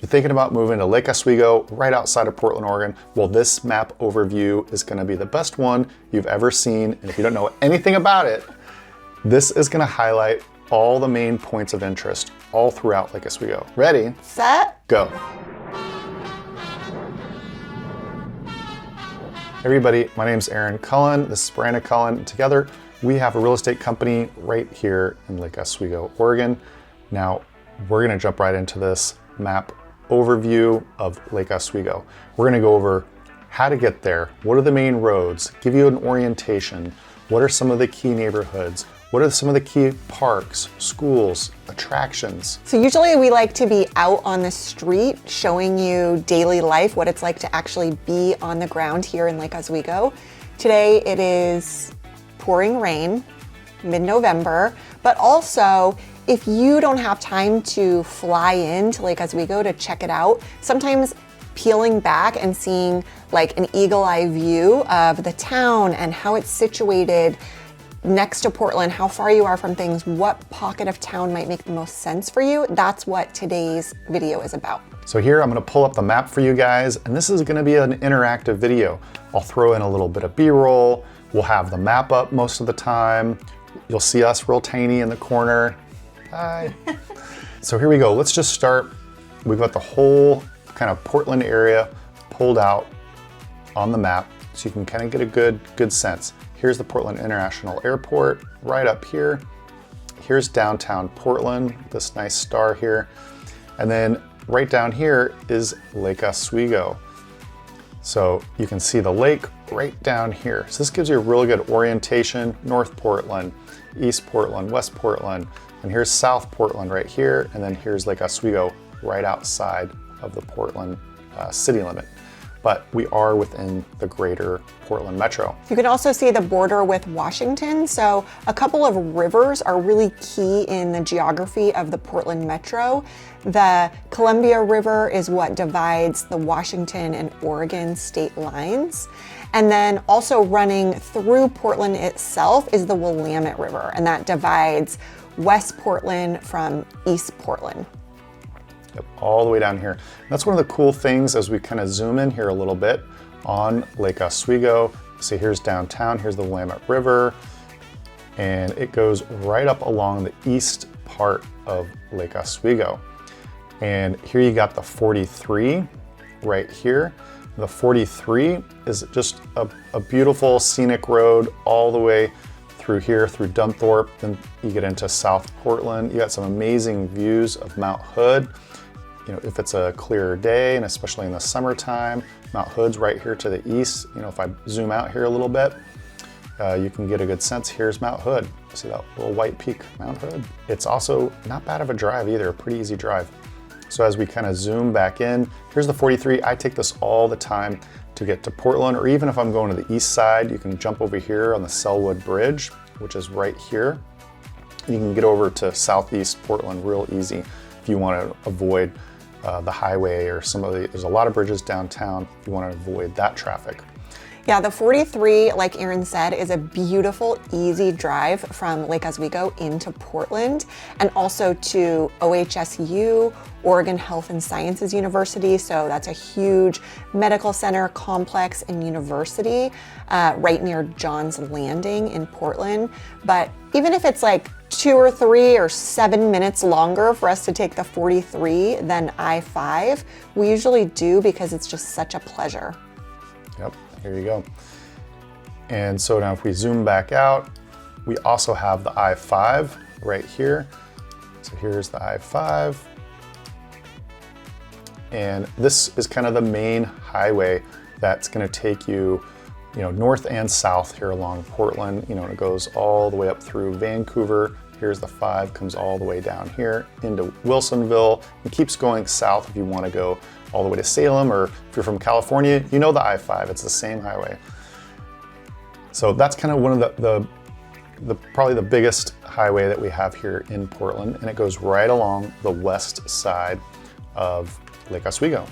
you're thinking about moving to Lake Oswego, right outside of Portland, Oregon, well, this map overview is gonna be the best one you've ever seen. And if you don't know anything about it, this is gonna highlight all the main points of interest all throughout Lake Oswego. Ready? Set? Go. Everybody, my name's Aaron Cullen. This is Brandon Cullen. Together, we have a real estate company right here in Lake Oswego, Oregon. Now, we're gonna jump right into this map overview of Lake Oswego. We're gonna go over how to get there, what are the main roads, give you an orientation, what are some of the key neighborhoods, what are some of the key parks, schools, attractions. So usually we like to be out on the street showing you daily life, what it's like to actually be on the ground here in Lake Oswego. Today it is pouring rain, mid-November, but also if you don't have time to fly into Lake Oswego to check it out, sometimes peeling back and seeing like an eagle eye view of the town and how it's situated next to Portland, how far you are from things, what pocket of town might make the most sense for you. That's what today's video is about. So here I'm gonna pull up the map for you guys, and this is gonna be an interactive video. I'll throw in a little bit of B-roll. We'll have the map up most of the time. You'll see us real tiny in the corner. Hi. So here we go. Let's just start. We've got the whole kind of Portland area pulled out on the map so you can kind of get a good sense. Here's the Portland International Airport right up here. Here's downtown Portland, this nice star here. And then right down here is Lake Oswego. So you can see the lake right down here. So this gives you a really good orientation. North Portland, East Portland, West Portland, and here's South Portland right here. And then here's Lake Oswego right outside of the Portland city limit. But we are within the greater Portland metro. You can also see the border with Washington. So a couple of rivers are really key in the geography of the Portland metro. The Columbia River is what divides the Washington and Oregon state lines. And then also running through Portland itself is the Willamette River, and that divides West Portland from East Portland. Yep, all the way down here. And that's one of the cool things as we kind of zoom in here a little bit on Lake Oswego. See, here's downtown, here's the Willamette River, and it goes right up along the east part of Lake Oswego. And here you got the 43 right here. The 43 is just a beautiful scenic road all the way through here, through Dunthorpe. Then you get into South Portland. You got some amazing views of Mount Hood. You know, if it's a clearer day, and especially in the summertime, Mount Hood's right here to the east. You know, if I zoom out here a little bit, you can get a good sense. Here's Mount Hood. See that little white peak, Mount Hood? It's also not bad of a drive either, a pretty easy drive. So as we kind of zoom back in, here's the 43. I take this all the time to get to Portland, or even if I'm going to the east side, you can jump over here on the Selwood Bridge, which is right here. You can get over to Southeast Portland real easy if you want to avoid the highway or there's a lot of bridges downtown if you want to avoid that traffic. Yeah, the 43, like Aaron said, is a beautiful, easy drive from Lake Oswego into Portland and also to OHSU, Oregon Health and Sciences University. So that's a huge medical center, complex, and university right near John's Landing in Portland. But even if it's like 2 or 3 or 7 minutes longer for us to take the 43 than I-5, we usually do because it's just such a pleasure. Yep, here you go. And so now if we zoom back out, we also have the I-5 right here. So here's the I-5. And this is kind of the main highway that's going to take you, north and south here along Portland. And it goes all the way up through Vancouver. Here's the 5, comes all the way down here into Wilsonville and keeps going south if you want to go all the way to Salem, or if you're from California, the I-5, it's the same highway. So that's kind of one of the probably the biggest highway that we have here in Portland, and it goes right along the west side of Lake Oswego.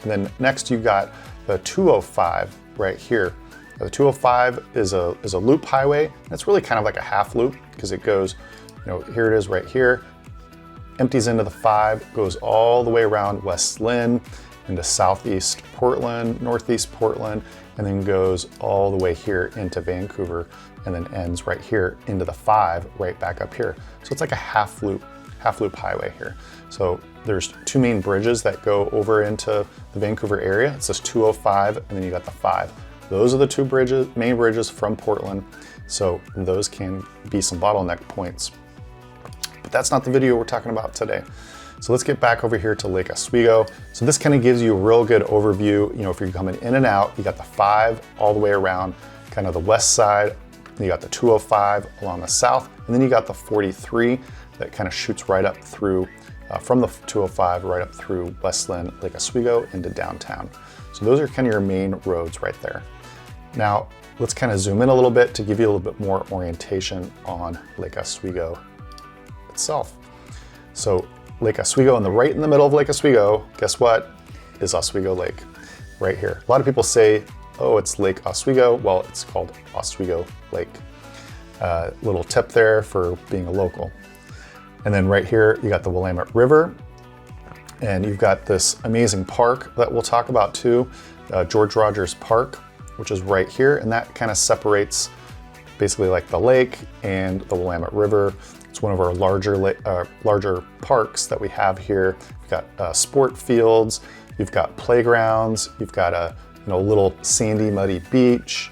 And then next you got the 205 right here. The 205 is a loop highway, and it's really kind of like a half loop because it goes, here it is right here, empties into the 5, goes all the way around West Lynn, into southeast Portland, northeast Portland, and then goes all the way here into Vancouver, and then ends right here into the 5, right back up here. So it's like a half loop highway here. So there's 2 main bridges that go over into the Vancouver area. It's this 205, and then you got the 5. Those are the 2 main bridges from Portland. So those can be some bottleneck points. But that's not the video we're talking about today. So let's get back over here to Lake Oswego. So this kind of gives you a real good overview. You know, if you're coming in and out, you got the 5 all the way around kind of the west side. You got the 205 along the south, and then you got the 43 that kind of shoots right up through from the 205 right up through West Lynn, Lake Oswego into downtown. So those are kind of your main roads right there. Now let's kind of zoom in a little bit to give you a little bit more orientation on Lake Oswego itself. So Lake Oswego, on the right in the middle of Lake Oswego, guess what? Is Oswego Lake right here. A lot of people say, oh, it's Lake Oswego. Well, it's called Oswego Lake. Little tip there for being a local. And then right here, you got the Willamette River, and you've got this amazing park that we'll talk about too, George Rogers Park, which is right here, and that kind of separates basically like the lake and the Willamette River. It's one of our larger parks that we have here. You've got sport fields, you've got playgrounds, you've got a little sandy, muddy beach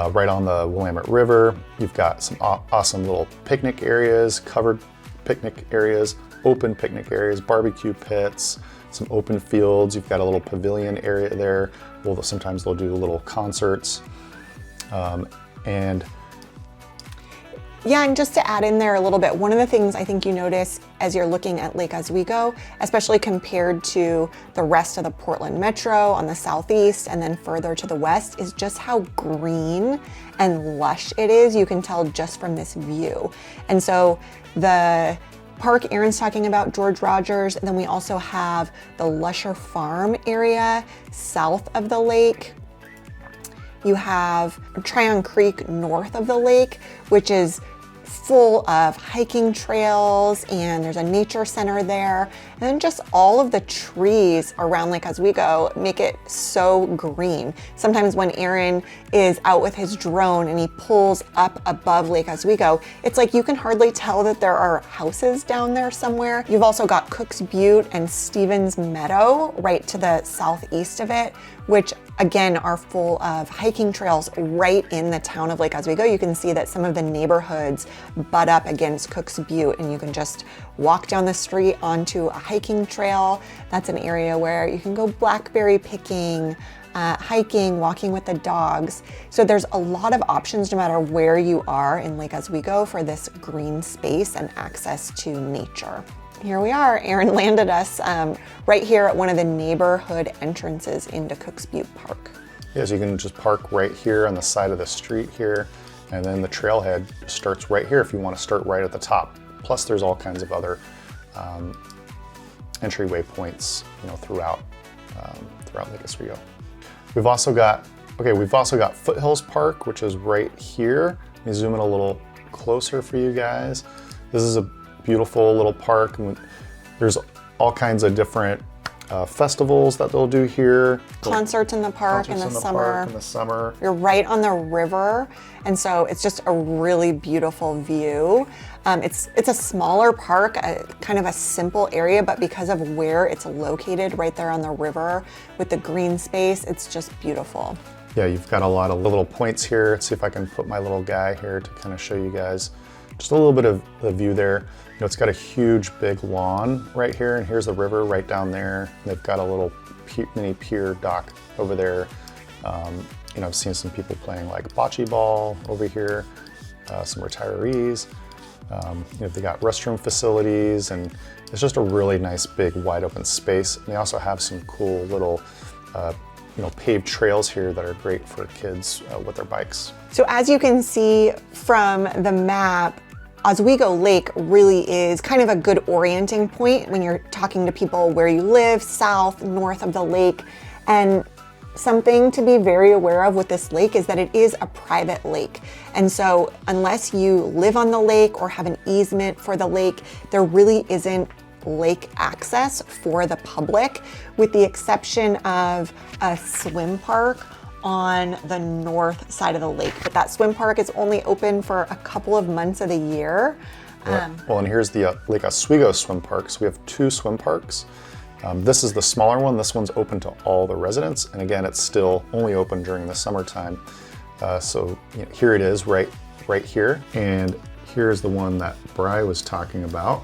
right on the Willamette River. You've got some awesome little picnic areas, covered picnic areas, open picnic areas, barbecue pits, some open fields. You've got a little pavilion area there. Well, sometimes they'll do little concerts. Yeah, and just to add in there a little bit, one of the things I think you notice as you're looking at Lake Oswego, especially compared to the rest of the Portland Metro on the southeast and then further to the west, is just how green and lush it is. You can tell just from this view. And so the park Aaron's talking about, George Rogers, and then we also have the Lusher Farm area south of the lake. You have Tryon Creek north of the lake, which is full of hiking trails, and there's a nature center there. And then just all of the trees around Lake Oswego make it so green. Sometimes when Aaron is out with his drone and he pulls up above Lake Oswego, it's like you can hardly tell that there are houses down there somewhere. You've also got Cook's Butte and Stevens Meadow right to the southeast of it, which again are full of hiking trails right in the town of Lake Oswego. You can see that some of the neighborhoods butt up against Cook's Butte, and you can just walk down the street onto a hiking trail. That's an area where you can go blackberry picking, hiking, walking with the dogs. So there's a lot of options no matter where you are in Lake Oswego for this green space and access to nature. Here we are. Aaron landed us right here at one of the neighborhood entrances into Cook's Butte Park. Yeah, so you can just park right here on the side of the street here, and then the trailhead starts right here if you want to start right at the top. Plus there's all kinds of other entryway points, throughout Lake Oswego. We've also got Foothills Park, which is right here. Let me zoom in a little closer for you guys. This is a beautiful little park, and there's all kinds of different festivals that they'll do here. Concerts in the park in the summer. You're right on the river, and so it's just a really beautiful view. It's a smaller park, kind of a simple area, but because of where it's located right there on the river with the green space, it's just beautiful. Yeah, you've got a lot of little points here. Let's see if I can put my little guy here to kind of show you guys just a little bit of the view there. It's got a huge big lawn right here, and here's the river right down there. They've got a little mini pier dock over there. I've seen some people playing like bocce ball over here, some retirees. They got restroom facilities, and it's just a really nice big wide open space. And they also have some cool little paved trails here that are great for kids with their bikes. So as you can see from the map, Oswego Lake really is kind of a good orienting point when you're talking to people where you live, south, north of the lake. And something to be very aware of with this lake is that it is a private lake. And so unless you live on the lake or have an easement for the lake, there really isn't lake access for the public, with the exception of a swim park on the north side of the lake. But that swim park is only open for a couple of months of the year. Well, and here's the Lake Oswego swim park. So we have 2 swim parks. This is the smaller one. This one's open to all the residents. And again, it's still only open during the summertime. So here it is right here. And here's the one that Bri was talking about,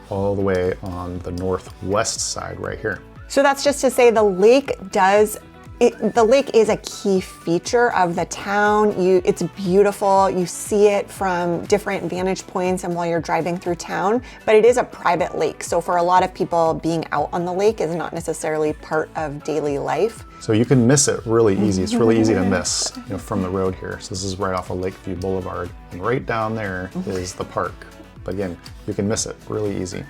all the way on the northwest side right here. So that's just to say the lake is a key feature of the town. It's beautiful. You see it from different vantage points and while you're driving through town, but it is a private lake. So for a lot of people, being out on the lake is not necessarily part of daily life. So you can miss it really easy. It's really easy to miss from the road here. So this is right off of Lakeview Boulevard, and right down there is the park. But again, you can miss it really easy.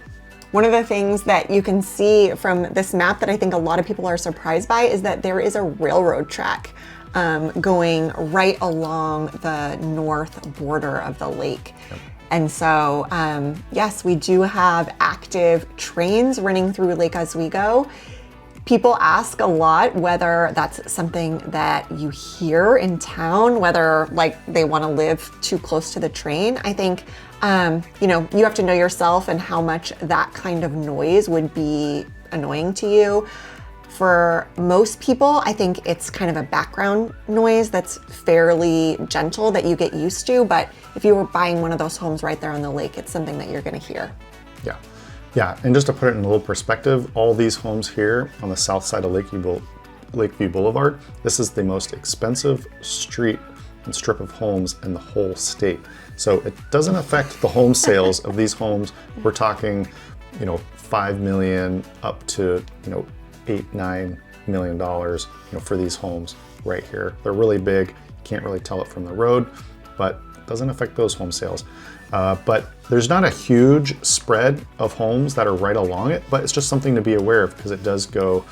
One of the things that you can see from this map that I think a lot of people are surprised by is that there is a railroad track going right along the north border of the lake. Yep. And so, yes, we do have active trains running through Lake Oswego. People ask a lot whether that's something that you hear in town, whether like they want to live too close to the train. I think, you have to know yourself and how much that kind of noise would be annoying to you. For most people, I think it's kind of a background noise that's fairly gentle that you get used to. But if you were buying one of those homes right there on the lake, it's something that you're going to hear. Yeah, and just to put it in a little perspective, all these homes here on the south side of Lakeview Boulevard, this is the most expensive street and strip of homes in the whole state. So it doesn't affect the home sales of these homes. We're talking, $5 million up to, $8-9 million, for these homes right here. They're really big. You can't really tell it from the road, but it doesn't affect those home sales. But there's not a huge spread of homes that are right along it, but it's just something to be aware of because it does go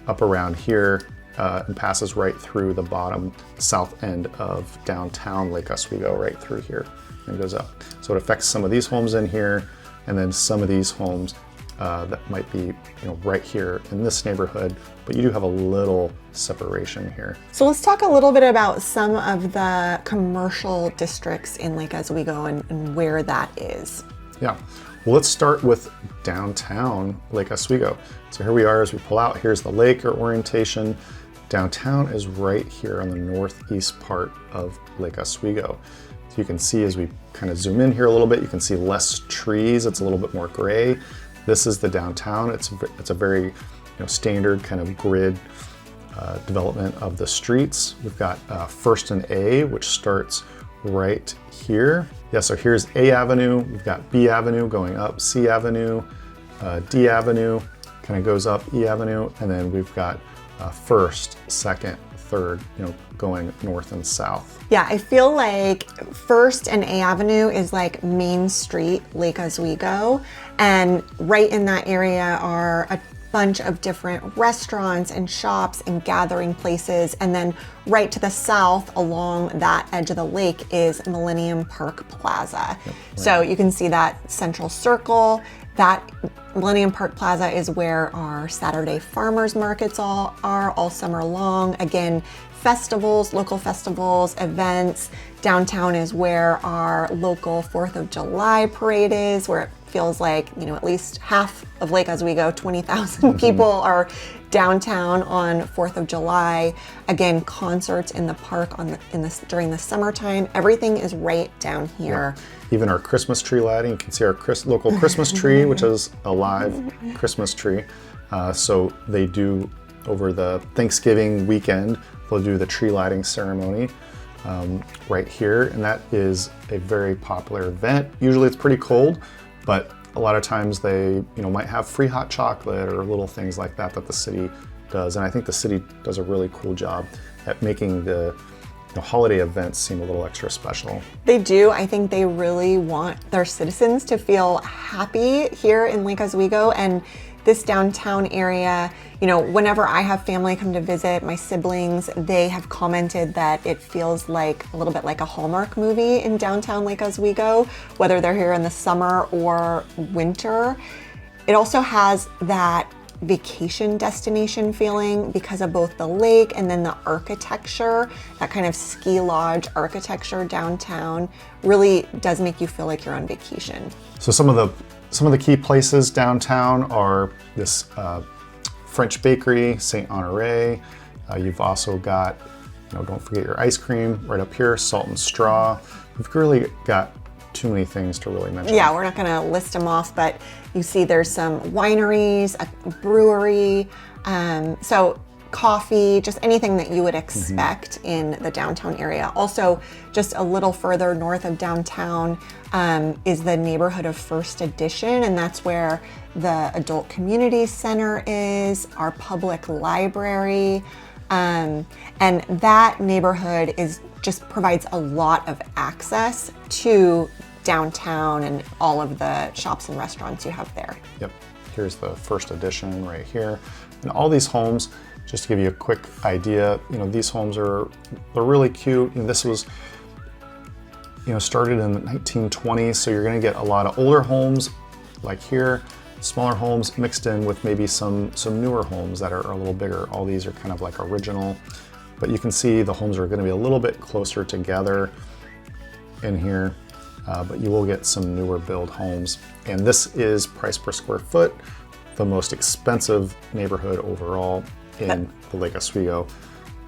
up around here and passes right through the bottom south end of downtown Lake Oswego, right through here, and goes up. So it affects some of these homes in here, and then some of these homes that might be right here in this neighborhood, but you do have a little separation here. So let's talk a little bit about some of the commercial districts in Lake Oswego and where that is. Yeah, well, let's start with downtown Lake Oswego. So here we are as we pull out. Here's the lake or orientation. Downtown is right here on the northeast part of Lake Oswego. So you can see as we kind of zoom in here a little bit, you can see less trees. It's a little bit more gray. This is the downtown. It's a very standard kind of grid development of the streets. We've got First and A, which starts right here. Yeah, so here's A Avenue. We've got B Avenue going up, C Avenue, D Avenue kind of goes up, E Avenue, and then we've got First, Second, Third, going north and south. Yeah, I feel like First and A Avenue is like Main Street, Lake Oswego, and right in that area are a bunch of different restaurants and shops and gathering places, and then right to the south along that edge of the lake is Millennium Park Plaza. Yep, right. So you can see that central circle. That Millennium Park Plaza is where our Saturday farmers markets are all summer long. Again, festivals, local festivals, events. Downtown is where our local 4th of July parade is, where it feels like, at least half of Lake Oswego, 20,000 people are downtown on 4th of July. Again, concerts in the park during the summertime. Everything is right down here. Yeah. Even our Christmas tree lighting, you can see our local Christmas tree, which is a live Christmas tree. So they do, over the Thanksgiving weekend, they'll do the tree lighting ceremony right here, and that is a very popular event. Usually it's pretty cold, but a lot of times they might have free hot chocolate or little things like that the city does. And I think the city does a really cool job at making the holiday events seem a little extra special. They do. I think they really want their citizens to feel happy here in Lake Oswego, and this downtown area, you know, whenever I have family come to visit, my siblings, they have commented that it feels like a little bit like a Hallmark movie in downtown Lake Oswego, whether they're here in the summer or winter. It also has that vacation destination feeling because of both the lake and then the architecture. That kind of ski lodge architecture downtown really does make you feel like you're on vacation. So some of the key places downtown are this French bakery, Saint Honoré. You've also got, you know, don't forget your ice cream right up here, Salt and Straw. You've really got too many things to really mention. Yeah, we're not going to list them off, but you see there's some wineries, a brewery, so coffee, just anything that you would expect in the downtown area. Also, just a little further north of downtown is the neighborhood of First Edition, and that's where the Adult Community Center is, our public library, and that neighborhood just provides a lot of access to downtown and all of the shops and restaurants you have there. Yep, here's the First Edition right here. And all these homes, just to give you a quick idea, you know, these homes they're really cute. And this was, you know, started in the 1920s, so you're gonna get a lot of older homes like here, smaller homes mixed in with maybe some newer homes that are a little bigger. All these are kind of like original, but you can see the homes are gonna be a little bit closer together in here. But you will get some newer build homes. And this is price per square foot, the most expensive neighborhood overall in the Lake Oswego,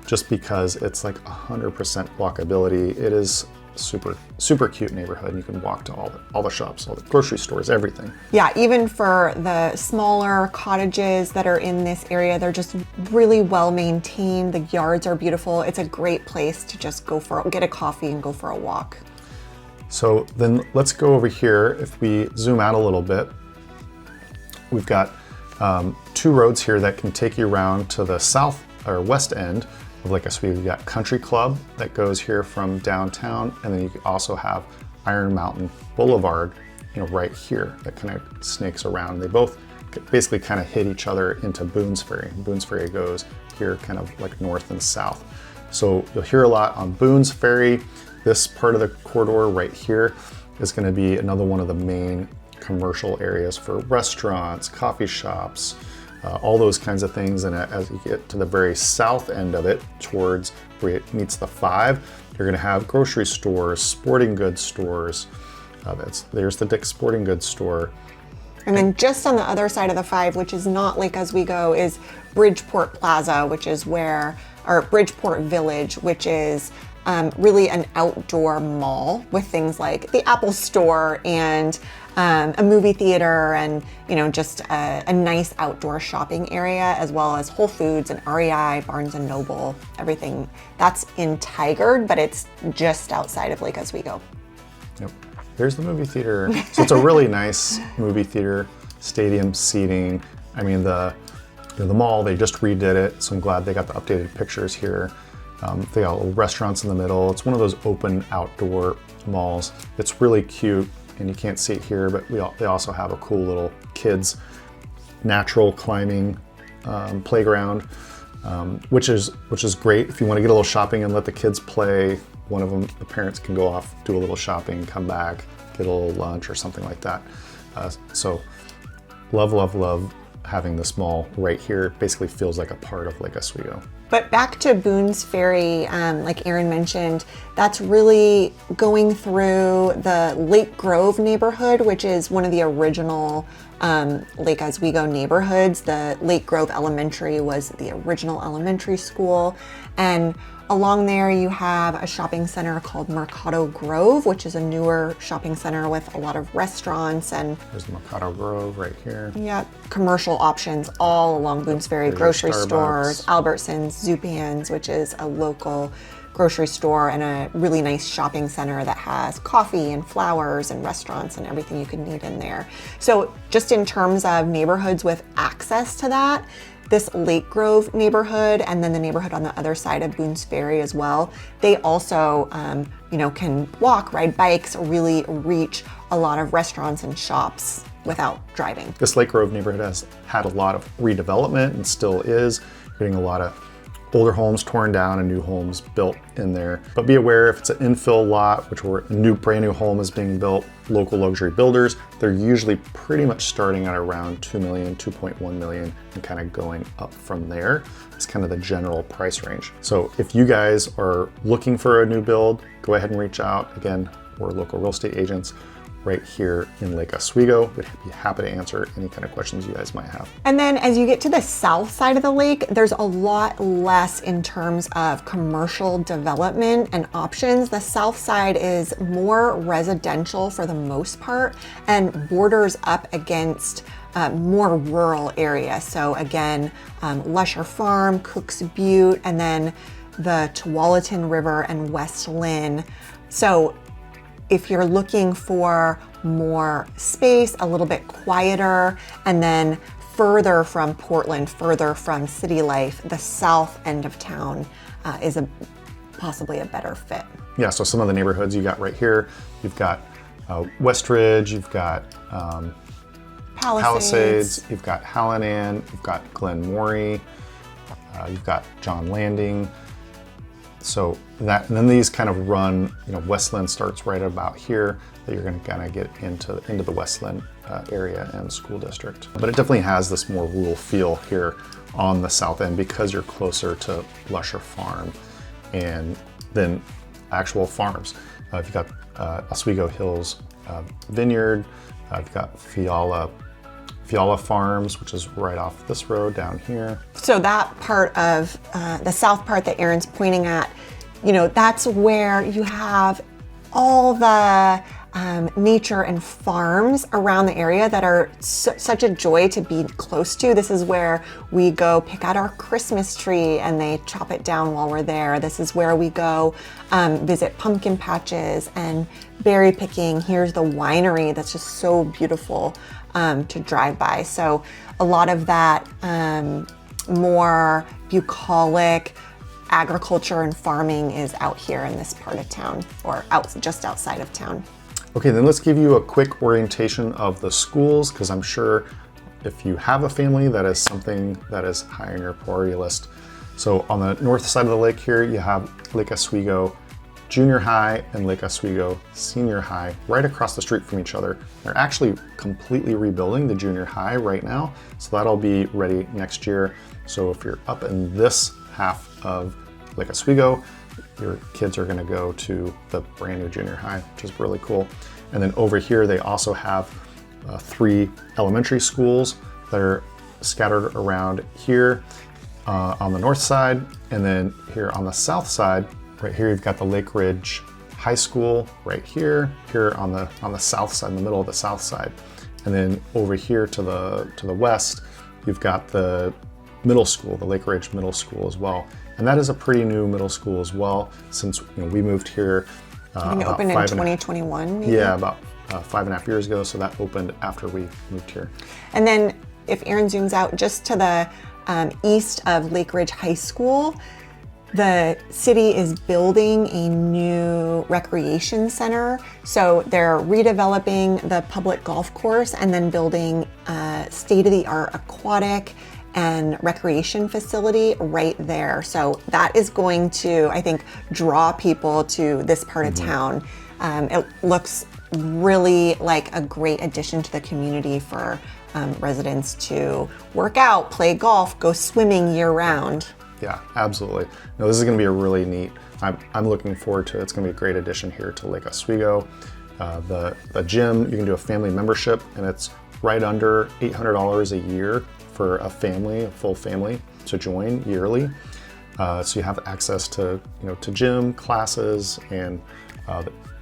just because it's like 100% walkability. It is super cute neighborhood. You can walk to all the shops, all the grocery stores, everything. Yeah, even for the smaller cottages that are in this area, they're just really well maintained. The yards are beautiful. It's a great place to just get a coffee and go for a walk. So then let's go over here. If we zoom out a little bit, we've got two roads here that can take you around to the south or west end of Lake Oswego. We've got Country Club that goes here from downtown, and then you also have Iron Mountain Boulevard, you know, right here that kind of snakes around. They both basically kind of hit each other into Boone's Ferry. Boone's Ferry goes here kind of like north and south. So you'll hear a lot on Boone's Ferry. This part of the corridor right here is going to be another one of the main commercial areas for restaurants, coffee shops, all those kinds of things. And as you get to the very south end of it, towards where it meets the 5, you're going to have grocery stores, sporting goods stores. There's the Dick's Sporting Goods store. And then just on the other side of the 5, which is not Lake Oswego, is Bridgeport Plaza, or Bridgeport Village, which is really an outdoor mall with things like the Apple Store and a movie theater and, you know, just a nice outdoor shopping area, as well as Whole Foods and REI, Barnes and Noble, everything. That's in Tigard, but it's just outside of Lake Oswego. Yep. Here's the movie theater. So it's a really nice movie theater, stadium seating. I mean, the mall, they just redid it, so I'm glad they got the updated pictures here. They got little restaurants in the middle. It's one of those open outdoor malls. It's really cute, and you can't see it here, but they also have a cool little kids natural climbing playground, which is great if you want to get a little shopping and let the kids play. One of them, the parents can go off, do a little shopping, come back, get a little lunch or something like that. So love having this mall right here. Basically feels like a part of Lake Oswego. But back to Boone's Ferry, like Aaron mentioned, that's really going through the Lake Grove neighborhood, which is one of the original Lake Oswego neighborhoods. The Lake Grove Elementary was the original elementary school. And along there you have a shopping center called Mercado Grove, which is a newer shopping center with a lot of restaurants. And there's the Mercado Grove right here. Yeah, commercial options all along Boone's Ferry, grocery stores, Albertsons, Zupan's, which is a local grocery store and a really nice shopping center that has coffee and flowers and restaurants and everything you could need in there. So just in terms of neighborhoods with access to that, this Lake Grove neighborhood and then the neighborhood on the other side of Boone's Ferry as well, they also can walk, ride bikes, really reach a lot of restaurants and shops without driving. This Lake Grove neighborhood has had a lot of redevelopment and still is. Getting a lot of older homes torn down and new homes built in there. But be aware if it's an infill lot, which where a brand new home is being built, local luxury builders, they're usually pretty much starting at around 2 million, 2.1 million, and kind of going up from there. It's kind of the general price range. So if you guys are looking for a new build, go ahead and reach out. Again, we're local real estate agents right here in Lake Oswego. We'd be happy to answer any kind of questions you guys might have. And then as you get to the south side of the lake, there's a lot less in terms of commercial development and options. The south side is more residential for the most part and borders up against more rural area. So again, Lusher Farm, Cook's Butte, and then the Tualatin River and West Lynn. So if you're looking for more space, a little bit quieter, and then further from Portland, further from city life, the south end of town is possibly a better fit. Yeah, so some of the neighborhoods you got right here, you've got Westridge, you've got Palisades, you've got Hallinan, you've got Glenmorey, you've got John Landing. So that, and then these kind of run, Westland starts right about here, that you're going to kind of get into the Westland area and school district. But it definitely has this more rural feel here on the south end because you're closer to Lusher Farm and then actual farms. You've got Oswego Hills Vineyard, you've got Fiala Farms, which is right off this road down here. So that part of the south part that Aaron's pointing at, that's where you have all the nature and farms around the area that are such a joy to be close to. This is where we go pick out our Christmas tree and they chop it down while we're there. This is where we go visit pumpkin patches and berry picking. Here's the winery that's just so beautiful to drive by. So a lot of that more bucolic agriculture and farming is out here in this part of town, or just outside of town. Okay, then let's give you a quick orientation of the schools, because I'm sure if you have a family, that is something that is high on your priority list. So on the north side of the lake here, you have Lake Oswego Junior High and Lake Oswego Senior High right across the street from each other. They're actually completely rebuilding the junior high right now, so that'll be ready next year. So if you're up in this half of Lake Oswego, your kids are going to go to the brand new junior high, which is really cool. And then over here, they also have 3 elementary schools that are scattered around here on the north side. And then here on the south side, right here, you've got the Lake Ridge High School right here on the south side, in the middle of the south side. And then over here to the west, you've got the middle school, the Lake Ridge Middle School as well. And that is a pretty new middle school as well, since we moved here. I think it opened in 2021, maybe? Yeah, about 5.5 years ago. So that opened after we moved here. And then if Aaron zooms out just to the east of Lake Ridge High School, the city is building a new recreation center. So they're redeveloping the public golf course and then building a state-of-the-art aquatic and recreation facility right there. So that is going to, I think, draw people to this part of town. It looks really like a great addition to the community for residents to work out, play golf, go swimming year round. Yeah, absolutely. No, this is going to be a really neat, I'm looking forward to it. It's going to be a great addition here to Lake Oswego. The gym, you can do a family membership, and it's right under $800 a year for a family, a full family, to join yearly. So you have access to, to gym classes and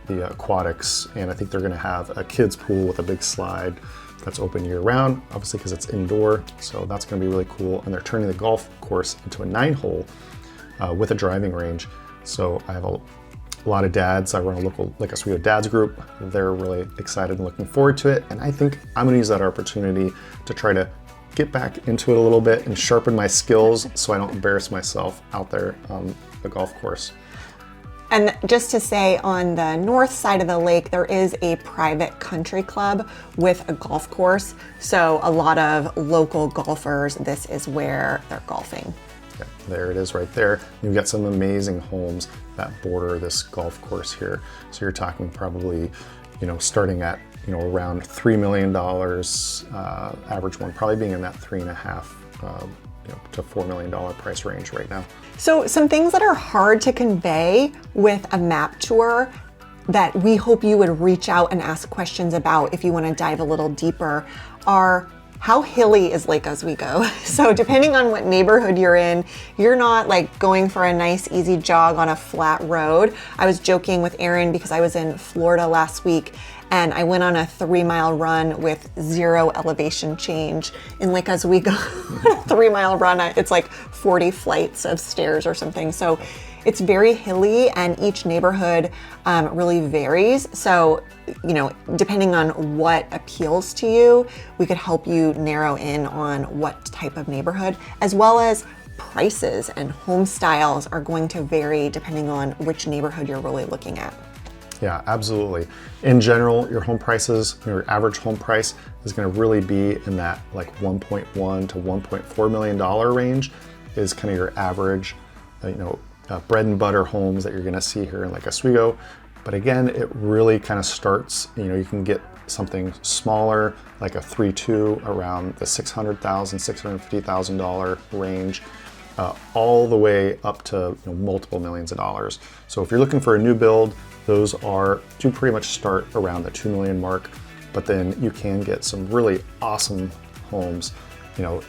the aquatics, and I think they're going to have a kids pool with a big slide that's open year round, obviously because it's indoor. So that's going to be really cool. And they're turning the golf course into a 9-hole with a driving range. So I have a lot of dads. I run a local Lake Oswego dads group. They're really excited and looking forward to it. And I think I'm going to use that opportunity to try to get back into it a little bit and sharpen my skills so I don't embarrass myself out there on the golf course. And just to say, on the north side of the lake, there is a private country club with a golf course. So a lot of local golfers, this is where they're golfing. Yeah, there it is right there. You've got some amazing homes that border this golf course here. So you're talking probably, starting at, around $3 million, average one, probably being in that 3.5 to $4 million price range right now. So some things that are hard to convey with a map tour that we hope you would reach out and ask questions about if you want to dive a little deeper are, how hilly is Lake Oswego? So depending on what neighborhood you're in, you're not like going for a nice easy jog on a flat road. I was joking with Aaron because I was in Florida last week and I went on a 3-mile run with 0 elevation change in Lake Oswego. 3-mile run, it's like 40 flights of stairs or something. So it's very hilly and each neighborhood really varies. So, depending on what appeals to you, we could help you narrow in on what type of neighborhood, as well as prices and home styles are going to vary depending on which neighborhood you're really looking at. Yeah, absolutely. In general, your home prices, your average home price is going to really be in that like $1.1 to $1.4 million range is kind of your average, bread and butter homes that you're going to see here in Lake Oswego. But again, it really kind of starts, you can get something smaller, like a 3.2 around the $600,000, $650,000 range, all the way up to multiple millions of dollars. So if you're looking for a new build, those do pretty much start around the 2 million mark, but then you can get some really awesome homes,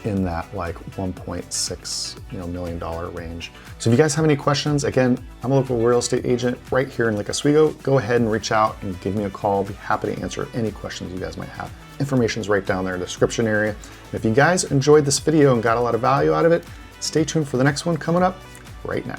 in that like $1.6 million range. So if you guys have any questions, again, I'm a local real estate agent right here in Lake Oswego. Go ahead and reach out and give me a call. I'll be happy to answer any questions you guys might have. Information's right down there in the description area. And if you guys enjoyed this video and got a lot of value out of it, stay tuned for the next one coming up right now.